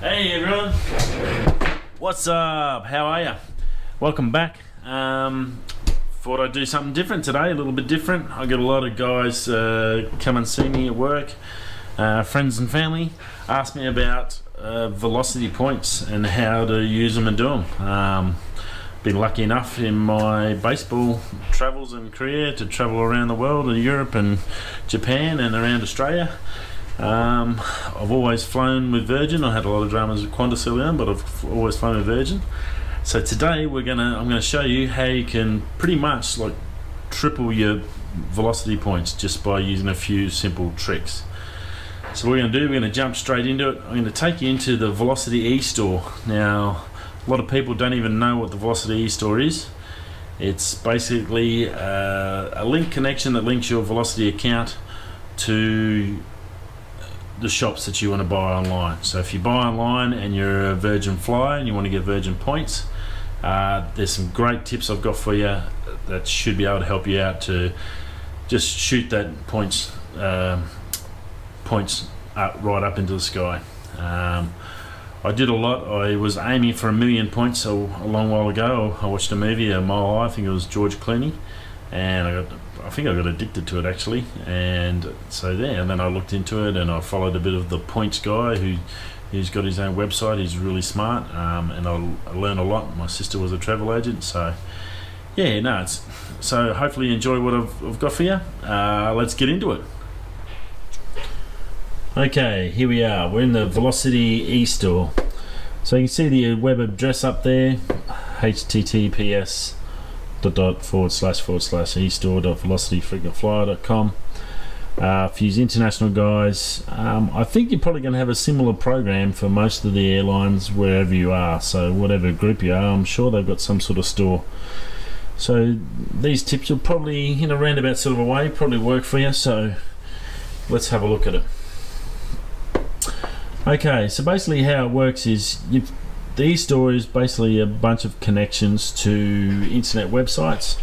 Hey everyone, what's up? How are ya? Welcome back. Thought I'd do something different today, a little bit different. I got a lot of guys come and see me at work, friends and family, ask me about velocity points and how to use them and do them. Been lucky enough in my baseball travels and career to travel around the world, in Europe and Japan and around Australia. I've always flown with Virgin. I had a lot of dramas with Qantas early on, but I've always flown with Virgin. So today I'm gonna show you how you can pretty much like triple your velocity points just by using a few simple tricks. So what we're gonna jump straight into it. I'm gonna take you into the Velocity eStore. Now, a lot of people don't even know what the Velocity eStore is. It's basically a link connection that links your Velocity account to the shops that you want to buy online. So if you buy online and you're a Virgin flyer and you want to get Virgin points, there's some great tips I've got for you that should be able to help you out to just shoot that points right up into the sky. I did a lot. I was aiming for 1 million points a long while ago. I watched a movie, A Mile High, I think it was George Clooney, and I think I got addicted to it actually, and so there. And then I looked into it, and I followed a bit of the points guy who's got his own website. He's really smart, and I learned a lot. My sister was a travel agent, so yeah, no. So hopefully you enjoy what I've got for you. Let's get into it. Okay, here we are. We're in the Velocity eStore. So you can see the web address up there, https //eStore.velocityfrequentflyer.com. For you international guys, I think you're probably going to have a similar program for most of the airlines wherever you are. So whatever group you are, I'm sure they've got some sort of store. So these tips will probably, in a roundabout sort of a way, probably work for you. So let's have a look at it. Okay, so basically how it works is the eStore is basically a bunch of connections to internet websites.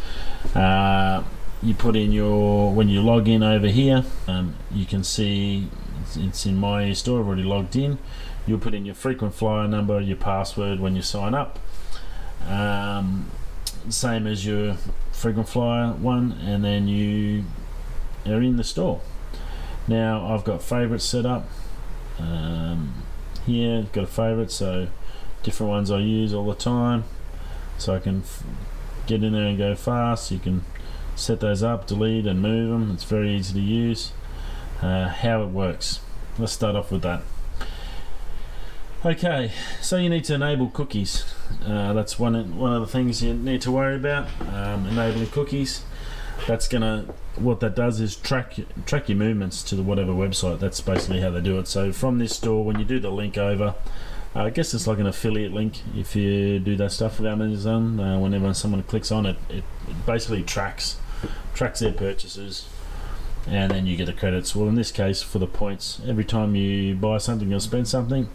You put in when you log in over here, you can see it's in my eStore. I've already logged in. You'll put in your frequent flyer number, your password when you sign up. Same as your frequent flyer one, and then you are in the store. Now I've got favorites set up. Here I've got a favorite, so different ones I use all the time, so I can get in there and go fast. You can set those up, delete and move them. It's very easy to use. How it works, let's start off with that. Okay, so you need to enable cookies. That's one of the things you need to worry about, enabling cookies. What that does is track your movements to whatever website. That's basically how they do it. So from this store, when you do the link over, I guess it's like an affiliate link. If you do that stuff with Amazon, whenever someone clicks on it, it basically tracks their purchases, and then you get the credits. Well, in this case, for the points, every time you buy something or spend something,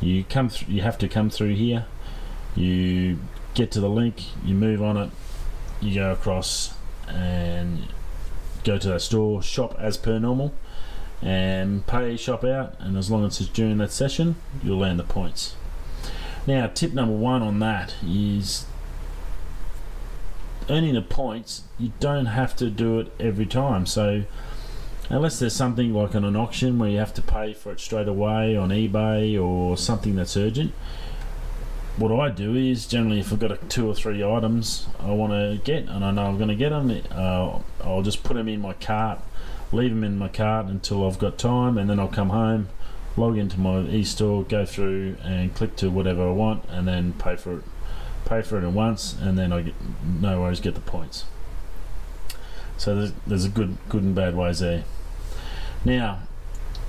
you have to come through here. You get to the link, you move on it, you go across and go to that store, shop as per normal, and pay shop out, and as long as it's during that session, you'll land the points. Now, tip number one on that is earning the points. You don't have to do it every time. So unless there's something like on an auction where you have to pay for it straight away on eBay or something that's urgent, what I do is generally, if I've got 2 or 3 items I want to get and I know I'm going to get them, I'll just put them in my cart, leave them in my cart until I've got time, and then I'll come home, log into my eStore, go through and click to whatever I want, and then pay for it at once, and then I get no worries, get the points. So there's a good and bad ways there. Now,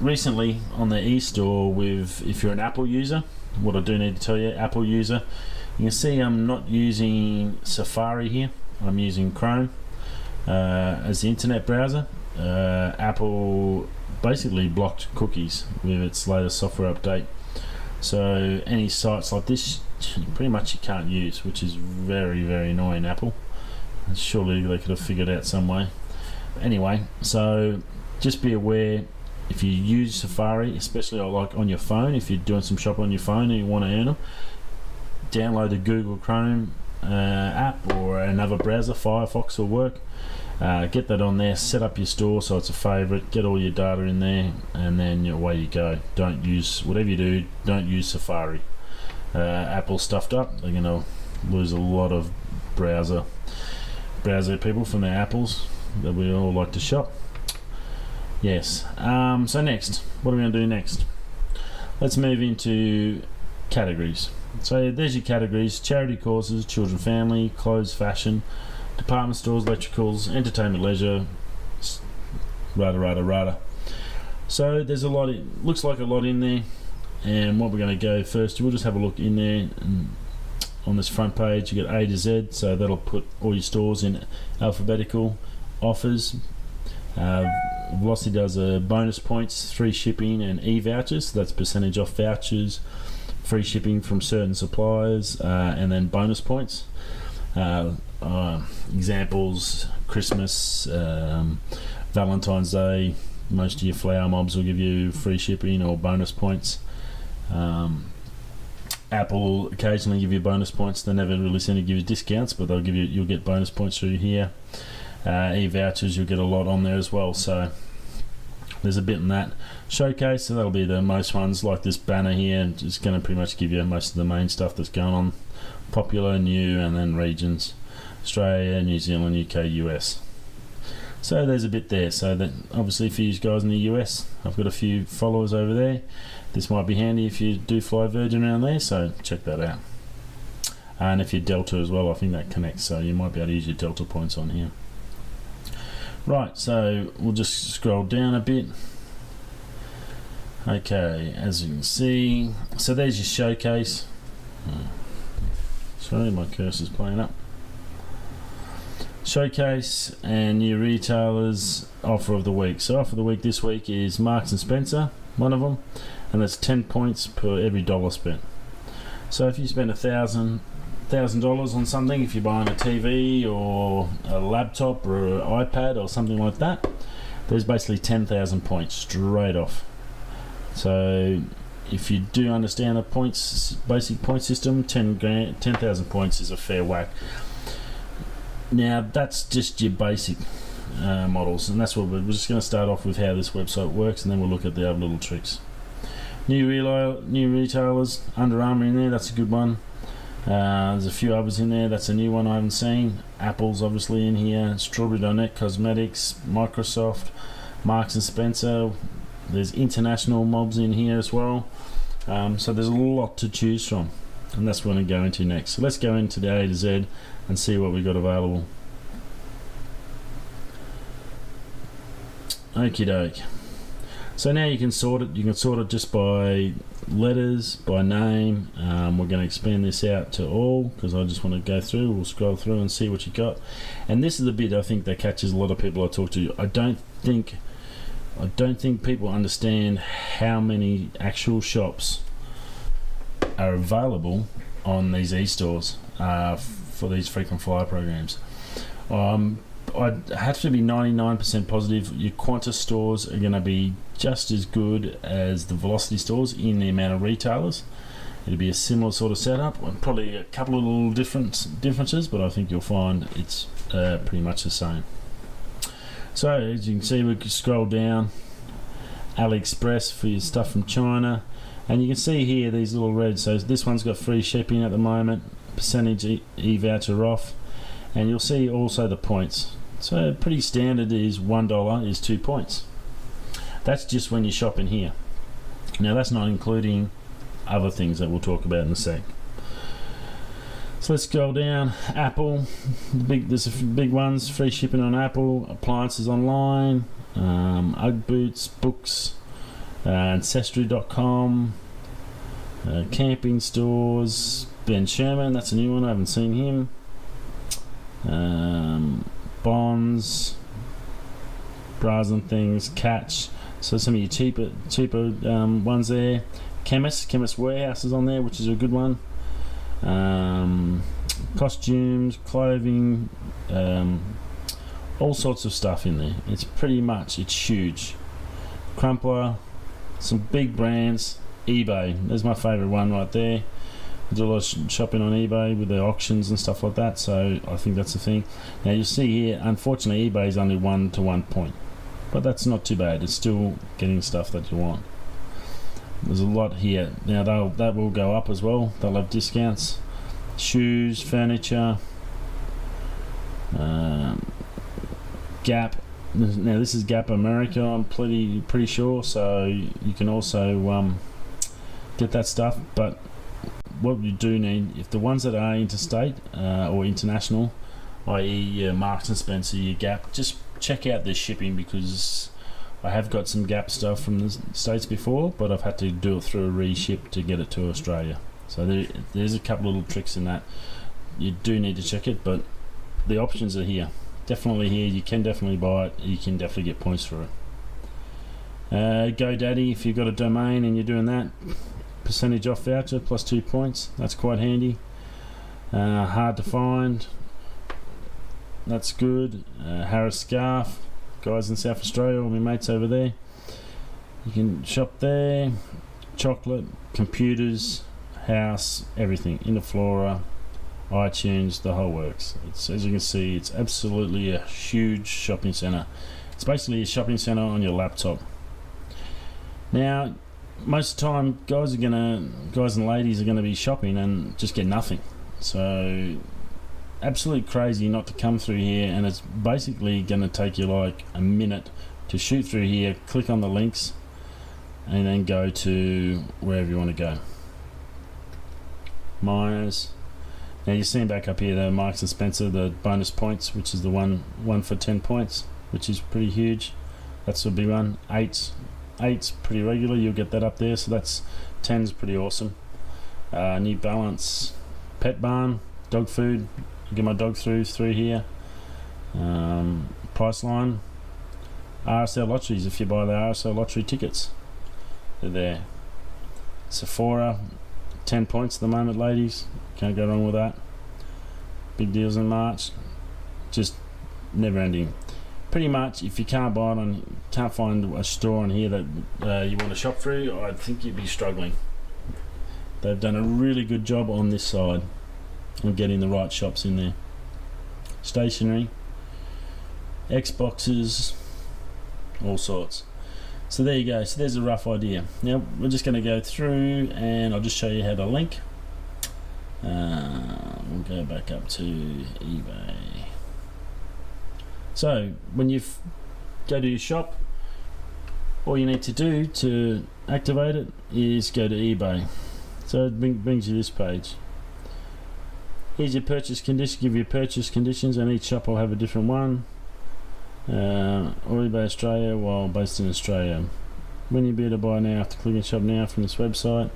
recently on the eStore, if you're an Apple user, what I do need to tell you, Apple user, you can see I'm not using Safari here. I'm using Chrome as the internet browser. Apple basically blocked cookies with its latest software update, so any sites like this pretty much you can't use, which is very annoying. Apple, surely they could have figured out some way. Anyway, so just be aware, if you use Safari, especially like on your phone, if you're doing some shopping on your phone and you want to earn them, download the Google Chrome app or another browser. Firefox will work. Get that on there, set up your store so it's a favorite, get all your data in there, and then away you go. Don't use, whatever you do, don't use Safari. Apple stuffed up, they're going to lose a lot of browser people from their Apples that we all like to shop. Yes. So next, what are we going to do next? Let's move into categories. So there's your categories: charity causes, children, family, clothes, fashion, department stores, electricals, entertainment, leisure, rada. So there's a lot, looks like a lot in there, and what we're going to go first, we'll just have a look in there. And on this front page you get A to Z, so that'll put all your stores in alphabetical. Offers, Velocity does bonus points, free shipping, and e-vouchers, so that's percentage off vouchers, free shipping from certain suppliers, and then bonus points. Examples: Christmas, Valentine's Day, most of your flower mobs will give you free shipping or bonus points. Apple occasionally give you bonus points. They never really seem to give you discounts, but you'll get bonus points through here. E-vouchers, you'll get a lot on there as well, so there's a bit in that. Showcase, so that'll be the most ones, like this banner here. It's going to pretty much give you most of the main stuff that's going on. Popular, new, and then regions: Australia, New Zealand, UK, US. So there's a bit there. So that obviously for you guys in the US, I've got a few followers over there. This might be handy if you do fly Virgin around there, so check that out. And if you're Delta as well, I think that connects, so you might be able to use your Delta points on here. Right, so we'll just scroll down a bit. Okay, as you can see, so there's your showcase. Sorry, my cursor's playing up. Showcase and new retailers. Offer of the week. So offer of the week this week is Marks and Spencer, one of them, and that's 10 points per every dollar spent. So if you spend $1,000 on something, if you're buying a TV or a laptop or an iPad or something like that, there's basically 10,000 points straight off. So if you do understand a basic point system, 10,000 points is a fair whack. Now that's just your basic models, and that's what we're just going to start off with, how this website works, and then we'll look at the other little tricks. New retailers, Under Armour in there, that's a good one. There's a few others in there, that's a new one I haven't seen. Apple's obviously in here, Strawberry.net Cosmetics, Microsoft, Marks and Spencer. There's international mobs in here as well. So there's a lot to choose from, and that's what we're going to go into next. So let's go into the A to Z and see what we got available. Okie doke. So now you can sort it. You can sort it just by letters, by name. We're going to expand this out to all because I just want to go through. We'll scroll through and see what you got. And this is the bit I think that catches a lot of people I talk to. I don't think people understand how many actual shops are available on these e-stores for these frequent flyer programs. I have to be 99% positive your Qantas stores are going to be just as good as the Velocity stores in the amount of retailers. It'll be a similar sort of setup, probably a couple of little differences, but I think you'll find it's pretty much the same. So as you can see, we can scroll down. AliExpress for your stuff from China, and you can see here these little reds. So this one's got free shipping at the moment, percentage e-voucher off, and you'll see also the points. So pretty standard is $1 is 2 points. That's just when you shop in here. Now that's not including other things that we'll talk about in a sec. So let's scroll down. Apple, there's a few big ones. Free shipping on Apple, appliances online, Ugg boots, books, Ancestry.com, camping stores. Ben Sherman, that's a new one. I haven't seen him. Bonds, bras and things, Catch. So some of your cheaper ones there. Chemist Warehouse is on there, which is a good one. Costumes, clothing, all sorts of stuff in there. It's huge. Crumpler, some big brands. eBay, there's my favourite one right there. I do a lot of shopping on eBay with the auctions and stuff like that, so I think that's the thing. Now you'll see here, unfortunately eBay is only 1 to 1 point, but that's not too bad. It's still getting stuff that you want. There's a lot here. Now that will go up as well. They'll have discounts. Shoes, furniture, Gap. Now this is Gap America, I'm pretty sure, so you can also get that stuff. But what you do need, if the ones that are interstate or international, i.e. Marks and Spencer, your Gap, just check out their shipping, because I have got some Gap stuff from the States before, but I've had to do it through a reship to get it to Australia. So there's a couple little tricks in that. You do need to check it, but the options are here. Definitely here. You can definitely buy it. You can definitely get points for it. GoDaddy, if you've got a domain and you're doing that, percentage off voucher plus 2 points. That's quite handy. Hard to find. That's good. Harris Scarf, guys in South Australia, all my mates over there. You can shop there. Chocolate, computers, house, everything. Interflora, iTunes, the whole works. It's, as you can see, it's absolutely a huge shopping centre. It's basically a shopping centre on your laptop. Now, most of the time, guys and ladies are gonna be shopping and just get nothing. So, absolutely crazy not to come through here, and it's basically gonna take you like a minute to shoot through here, click on the links, and then go to wherever you want to go. Myers. Now you're seeing back up here the Marks and Spencer, the bonus points, which is the one for 10 points, which is pretty huge. That's a big one. Eight's pretty regular, you'll get that up there, so that's 10's pretty awesome. New Balance, Pet Barn, dog food, get my dog through here. Priceline, RSL lotteries, if you buy the RSL lottery tickets, they're there. Sephora, 10 points at the moment, ladies, can't go wrong with that. Big deals in March, just never ending. Pretty much, if you can't buy it on, can't find a store on here that you want to shop through, I think you'd be struggling. They've done a really good job on this side of getting the right shops in there. Stationery, Xboxes, all sorts. So there you go. So there's a rough idea. Now we're just going to go through and I'll just show you how to link. We'll go back up to eBay. So when you go to your shop, all you need to do to activate it is go to eBay. So it brings you this page. Here's your purchase condition. Give you purchase conditions, and each shop will have a different one. Or eBay Australia, while based in Australia. When you be able to buy now, have to click and shop now from this website.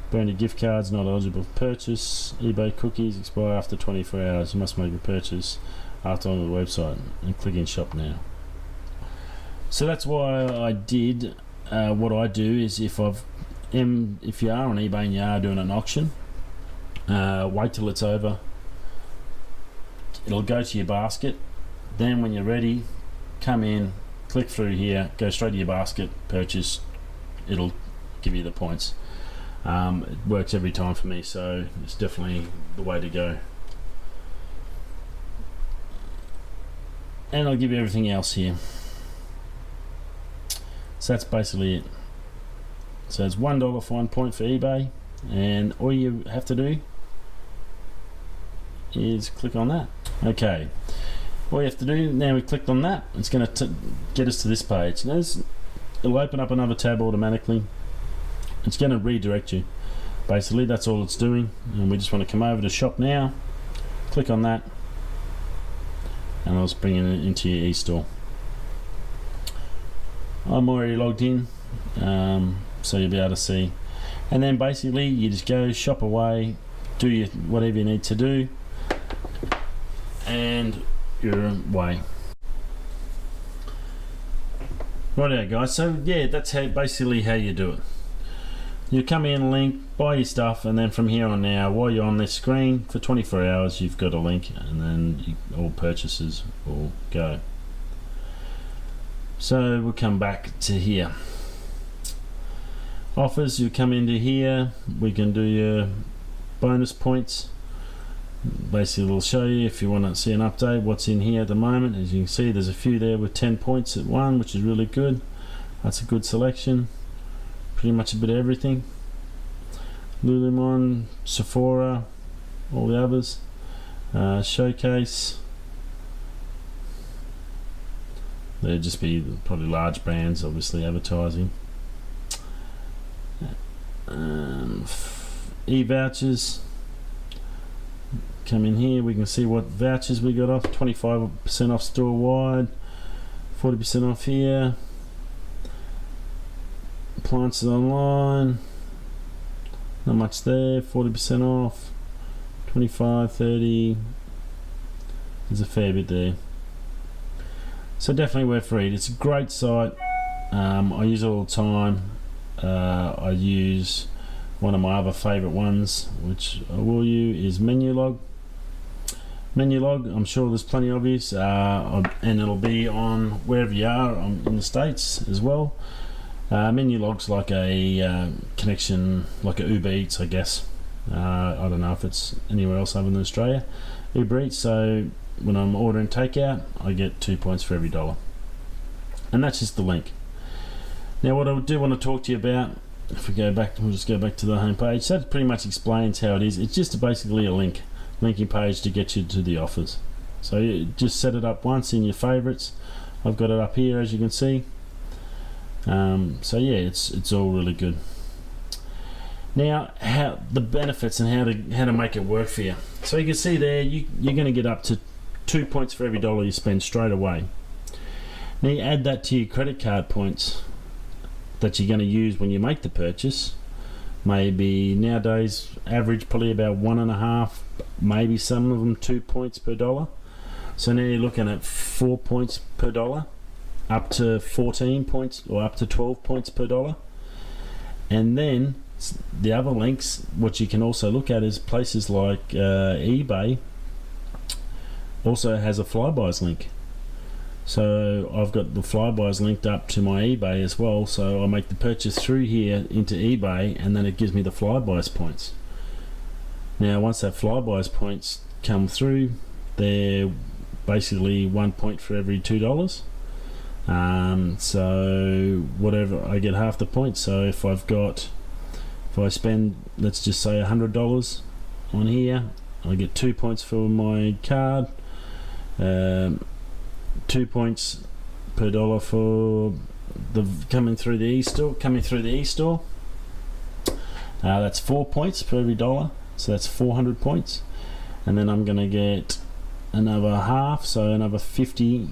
Branded gift cards not eligible for purchase. eBay cookies expire after 24 hours. You must make a purchase after on the website and click and shop now. So that's why I did what I do is if you are on eBay and you are doing an auction, wait till it's over. It'll go to your basket. Then when you're ready, come in, click through here, go straight to your basket, purchase. It'll give you the points. It works every time for me, so it's definitely the way to go. And I'll give you everything else here. So that's basically it. So it's $1 for 1 point for eBay, and all you have to do is click on that. Okay, all you have to do now, we clicked on that, it's going to get us to this page. Now it'll open up another tab automatically. It's going to redirect you. Basically that's all it's doing, and we just want to come over to shop now, click on that, and I'll just bring it into your e-store. I'm already logged in, so you'll be able to see. And then basically you just go shop away, do your whatever you need to do, and you're away. Righto guys, so yeah, that's basically how you do it. You come in, link, buy your stuff, and then from here on now, while you're on this screen for 24 hours, you've got a link, and then all purchases will go. So we'll come back to here. Offers, you come into here, we can do your bonus points. Basically it'll show you, if you want to see an update, what's in here at the moment. As you can see, there's a few there with 10 points at one, which is really good. That's a good selection. Pretty much a bit of everything. Lululemon, Sephora, all the others. Showcase. There'd just be probably large brands, obviously advertising. E-vouchers. Come in here, we can see what vouchers we got off. 25% off store wide, 40% off here. Appliances online, not much there. 40% off, 25, 30. There's a fair bit there. So definitely worth read. It's a great site. I use it all the time. I use one of my other favorite ones, which I will use, is Menulog. I'm sure there's plenty of you, and it'll be on wherever you are in the States as well. Menulog's like a connection, like a Uber Eats, I guess. I don't know if it's anywhere else other than Australia. Uber Eats, so when I'm ordering takeout, I get 2 points for every $1. And that's just the link. Now what I do want to talk to you about, if we go back, we'll just go back to the home page. That pretty much explains how it is. It's just basically a linking page to get you to the offers. So you just set it up once in your favorites. I've got it up here, as you can see. So yeah, it's all really good. Now, how the benefits and how to make it work for you. So you can see there, you're going to get up to 2 points for every $1 you spend straight away. Now you add that to your credit card points that you're going to use when you make the purchase. Maybe nowadays average probably about 1.5, maybe some of them 2 points per $1. So now you're looking at 4 points per $1, up to 14 points or up to 12 points per $1. And then the other links, what you can also look at is places like eBay also has a flybys link. So I've got the flybys linked up to my eBay as well, so I make the purchase through here into eBay, and then it gives me the flybys points. Now once that flybys points come through, they're basically 1 point for every $2. So whatever, I get half the points. So if I spend, let's just say $100 on here, I get 2 points for my card. 2 points per $1 for the coming through the e-store. That's 4 points for every $1, so that's 400 points. And then I'm going to get another half, so another 50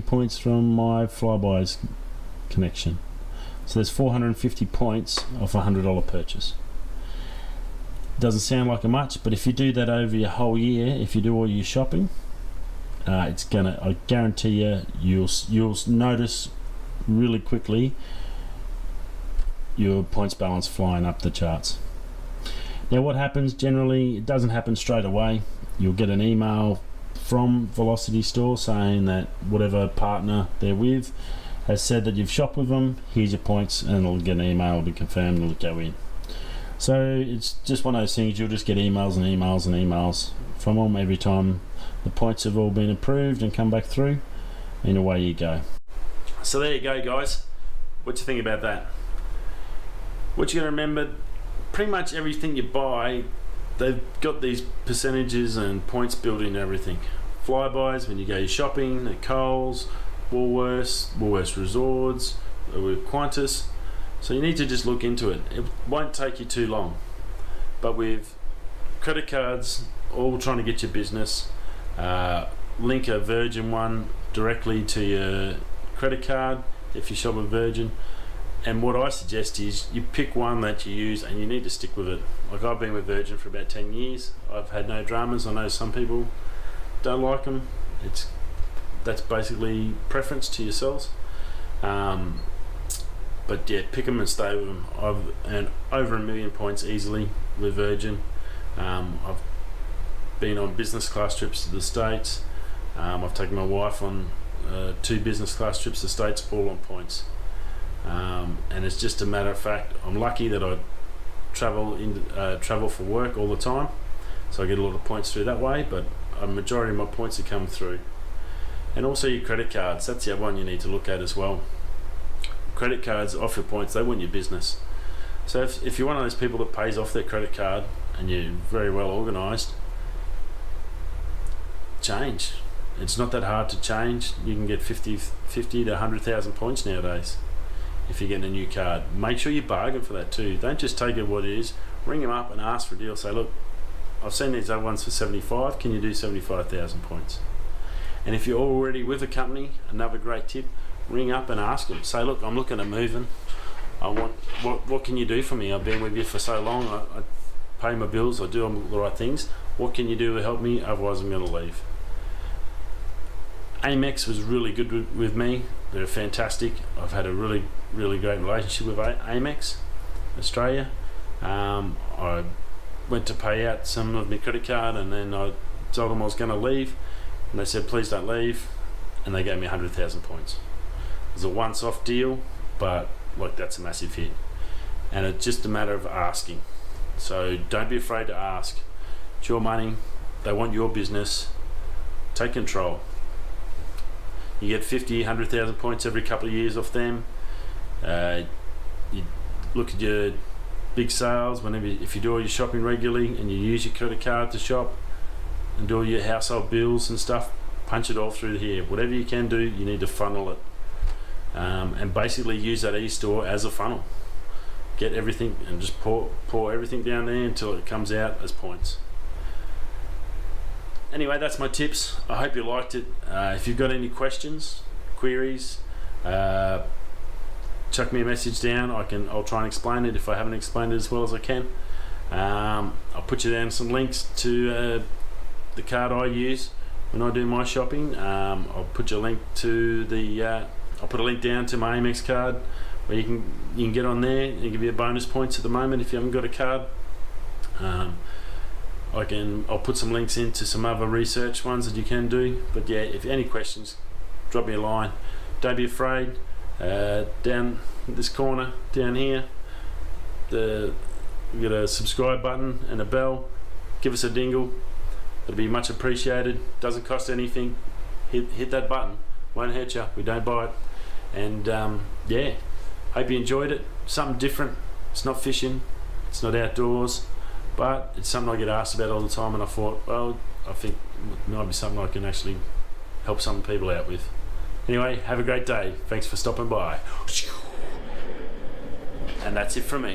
points from my flybys connection. So there's 450 points off a $100 purchase. Doesn't sound like much, but if you do that over your whole year, if you do all your shopping, it's gonna, I guarantee you'll notice really quickly your points balance flying up the charts. Now what happens generally, it doesn't happen straight away. You'll get an email from Velocity Store saying that whatever partner they're with has said that you've shopped with them, here's your points, and it'll get an email to confirm, it'll go in. So it's just one of those things, you'll just get emails and emails and emails from them every time the points have all been approved and come back through, and away you go. So there you go, guys. What do you think about that? What you gotta remember, pretty much everything you buy, they've got these percentages and points built in everything. Flybys, when you go shopping at Coles, Woolworths Resorts, with Qantas. So you need to just look into it. It won't take you too long. But with credit cards, all trying to get your business, link a Virgin one directly to your credit card if you shop with Virgin. And what I suggest is you pick one that you use and you need to stick with it. Like I've been with Virgin for about 10 years. I've had no dramas. I know some people don't like them. That's basically preference to yourselves. But yeah, pick them and stay with them. I've earned over 1 million points easily with Virgin. I've been on business class trips to the States. I've taken my wife on 2 business class trips to States, all on points. And it's just a matter of fact, I'm lucky that I travel for work all the time, so I get a lot of points through that way, but a majority of my points are come through. And also your credit cards, that's the other one you need to look at as well. Credit cards off your points, they want your business. So if you're one of those people that pays off their credit card and you're very well organised, change. It's not that hard to change. You can get 50 to 100,000 points nowadays if you're getting a new card. Make sure you bargain for that too. Don't just take it what it is. Ring them up and ask for a deal. Say, look, I've seen these other ones for 75. Can you do 75,000 points? And if you're already with a company, another great tip, ring up and ask them. Say, look, I'm looking at moving. I want, what can you do for me? I've been with you for so long. I pay my bills. I do all the right things. What can you do to help me? Otherwise, I'm going to leave. Amex was really good with me. They're fantastic. I've had a really great relationship with Amex Australia. I went to pay out some of my credit card, and then I told them I was going to leave, and they said please don't leave, and they gave me 100,000 points. It was a once-off deal, but like that's a massive hit, and it's just a matter of asking. So don't be afraid to ask. It's your money. They want your business. Take control. You get 50, 100,000 points every couple of years off them. You look at your big sales if you do all your shopping regularly and you use your credit card to shop and do all your household bills and stuff, punch it all through here. Whatever you can do, you need to funnel it, and basically use that e-store as a funnel. Get everything and just pour everything down there until it comes out as points. Anyway, that's my tips. I hope you liked it. If you've got any questions, queries, chuck me a message down. I'll try and explain it if I haven't explained it as well as I can. I'll put you down some links to the card I use when I do my shopping. I'll put you a link to I'll put a link down to my Amex card where you can get on there and give you bonus points at the moment if you haven't got a card. I'll put some links into some other research ones that you can do. But yeah, if any questions, drop me a line. Don't be afraid. Down this corner, down here, you got a subscribe button and a bell. Give us a dingle. It'll be much appreciated. Doesn't cost anything. Hit that button. Won't hurt you. We don't buy it. And yeah, hope you enjoyed it. Something different. It's not fishing. It's not outdoors. But it's something I get asked about all the time, and I thought, well, I think it might be something I can actually help some people out with. Anyway, have a great day. Thanks for stopping by. And that's it from me.